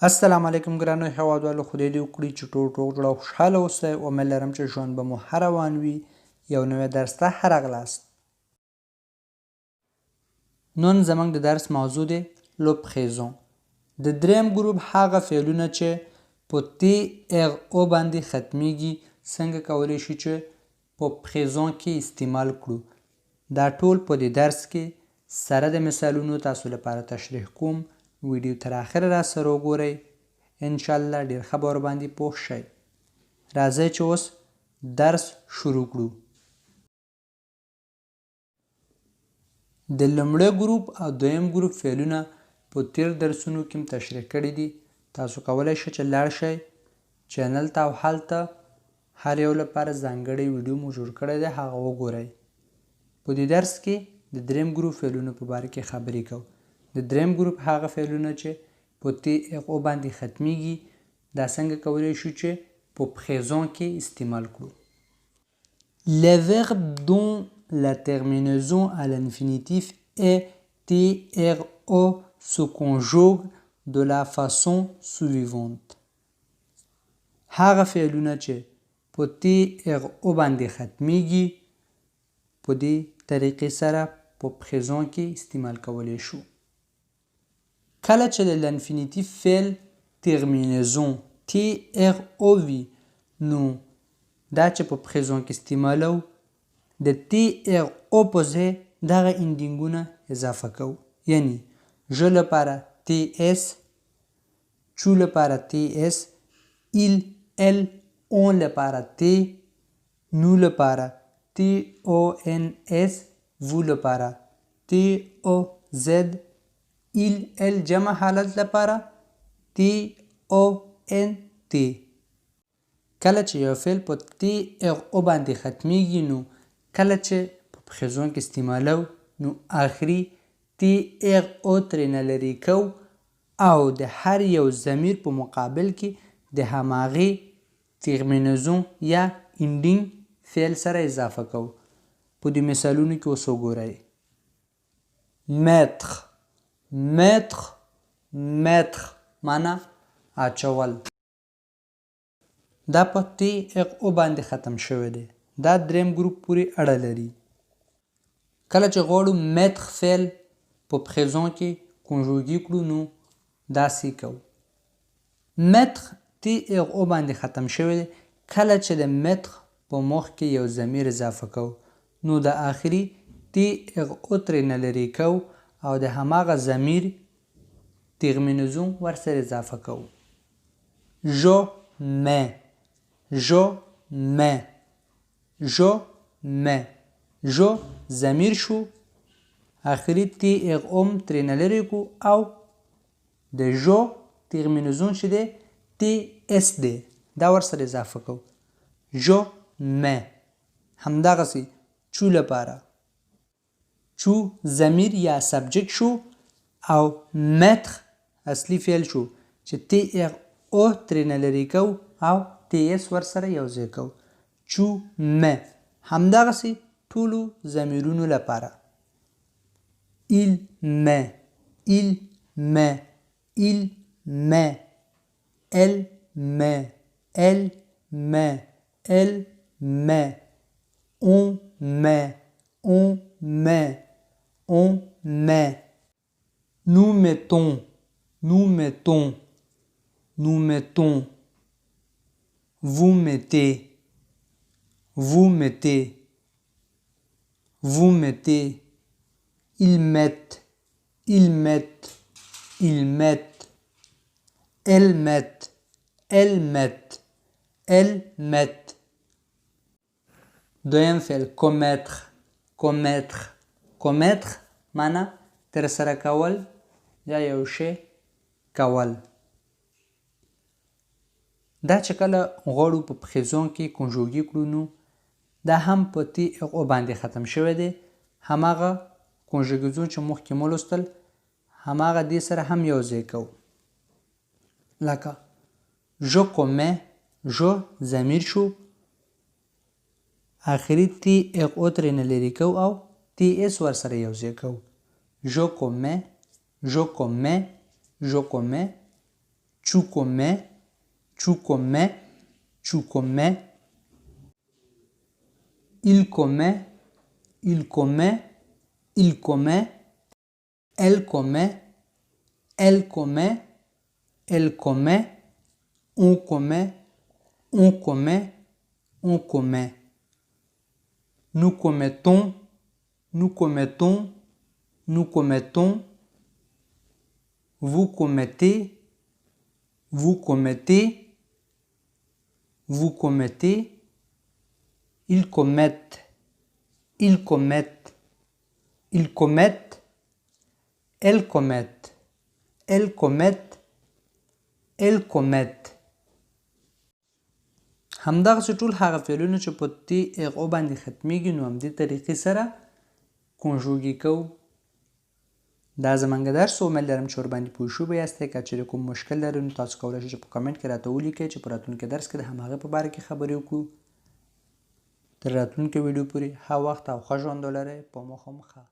السلام علیکم ګرانو هیوادوالو، خدای دې وکړي چې ټول جوړ او خوشحاله اوسئ. امید لرم چې ژوند به مو ښه روان وي. یو نوی درس ته ښه راغلاست. نن زموږ د درس موضوع دی لو پریزون. د دریم ګروپ هغه فعلونه چې په تی اغ او باندې ختمیږي څنګه کولی شو چې په پریزون کې استعمال کړو. دا ټول په دې درس کې سره د مثالونو تاسو لپاره تشریح کوم. ویډیو تر اخره را سره وګورئ. انشاءالله ډیر ښه به ورباندې پوه شئ. راځئ چې اوس درس شروع کړو. د لومړي ګروپ او دویم ګروپ فعلونه په تیر درسونو کې هم تشریح کړي دي. تاسو کولی شئ چې لاړ شئ چینل ته او هلته هر یو لپاره ځانګړی ویډیو مو جوړ کړی دی، هغه وګورئ. په دې درس کې د دریم ګروپ فعلونو په باره کې خبرې کوو. د دریم ګروپ هغه فعلونه چې په تی اغ او باندې ختمیږي دا څنګه کولی شو چې په پریزون کې استعمال کړو. Les verbes dont la terminaison à l'infinitif est TRO se conjuguent de la façon suivante. هغه فعلونه چې په تی اغ او باندې ختمیږي په دې طریقې سره په پریزون کې استعمال کولی شو. کله چې د لانفینیتیف فعل ترمینیزون تی اغ او وي نو دا چې په پریزون کې استعمالو د تی اغ او په ځای دغه اندینګونه اضافه کوو. یعنی ژ لپاره تی اس، چو لپاره تی اس، ایل ال اون لپاره تی، نو لپاره تی او ان اس، وو لپاره تی او زد، ایل ال جمع حالت لپاره تی او ان تی. کله چې یو فعل په تی اغ او باندې ختمیږي نو کله چې په پریزون کې استعمالو نو آخري تی اغ او ترېنه لرې کوو او د هر یو ضمیر په مقابل کې د هماغې ترمینیزون یا انډینګ فعل سره اضافه کوو. په دې مثالونو کې اوس وګورئ. متر، متر، متر معنا اچول. دا په تی اغ او باندې ختم شوی دی. دا دریم ګروپ پورې اړه لري. کله چې غواړو متر فعل په پریزون کې کنجوګي کړو نو داسې کوو. متر تی اغ او باندې ختم شوی دی. کله چې د متر په مخ کې یو ضمیر اضافه کوو نو د آخري تی اغ او ترېنه لرې کوو او د هماغه ضمیر ترمینیزون ورسره اضافه کوو. جو مه، جو مه، جو مه. جو ضمیر شو، آخري تی اغ اوم ترېنه لرې کو او د جو ترمینیزون چې دی تی اس دی دا ورسره اضافه کوو. جو مه. همدغسې چو لپاره چو ضمیر یا سبجکت شو او متر اصلي فعل شو چې تی اغ او ترېنه لرې کوو او تی اس ورسره یو ځای کوو. چو مه. همدغسې ټولو ضمیرونو لپاره ایل مه، ایل مه، ایل مه، ال مه، ال مه، ال مه، اون مه، اون مه، on met, nous mettons, nous mettons, nous mettons, vous mettez, vous mettez, vous mettez, ils mettent, ils mettent, ils mettent, elles mettent, elles mettent, elles mettent. دویم فعل commettre، commettre. commettre معنا تر سره کول یا یو شی کول. دا چې کله غواړو په پریزون کې کنجوګي کړو نو دا هم په تی اغ او باندې ختم شوی دی. هماغه کنجوګیزون چې مخکې مو لوستل هماغه دې سره هم یو ځای کوو. لکه جو کومه، جو ضمیر شو، آخري تی اغ او ترېنه لرې کوو او تی اس ورسره یو ځای کوو. جو کومه، جو کومه، جو کومه. Tu commets, tu commets, tu commets. Il commet, il commet, il commet. Elle commet, elle commet, elle commet. On commet, on commet, on commet. Nous commettons, nous commettons, nous commettons. Vous commettez, vous commettez, vous commettez. Ils commettent, ils commettent, ils commettent. Elles commettent, elles commettent, elles commettent. همدغسې ټول هغه فعلونه چې په تی اغو باندې ختمیږي نو همدې طریقې سره کنجوګي کوو. دا زمونږ درس و امید لرم چې ورباندې پوه شوي یاستئ. که چیرې کوم مشکل لرئ نو تاسو کولی شئ چې په کمنټ کې راته ولیکئ چې په راتلونکي درس کې د همهغې په باره کې خبرې وکړو. تر راتلونکي ویډیو پورې ښه وخت او ښه ژوند ولرئ. په موخه مخه.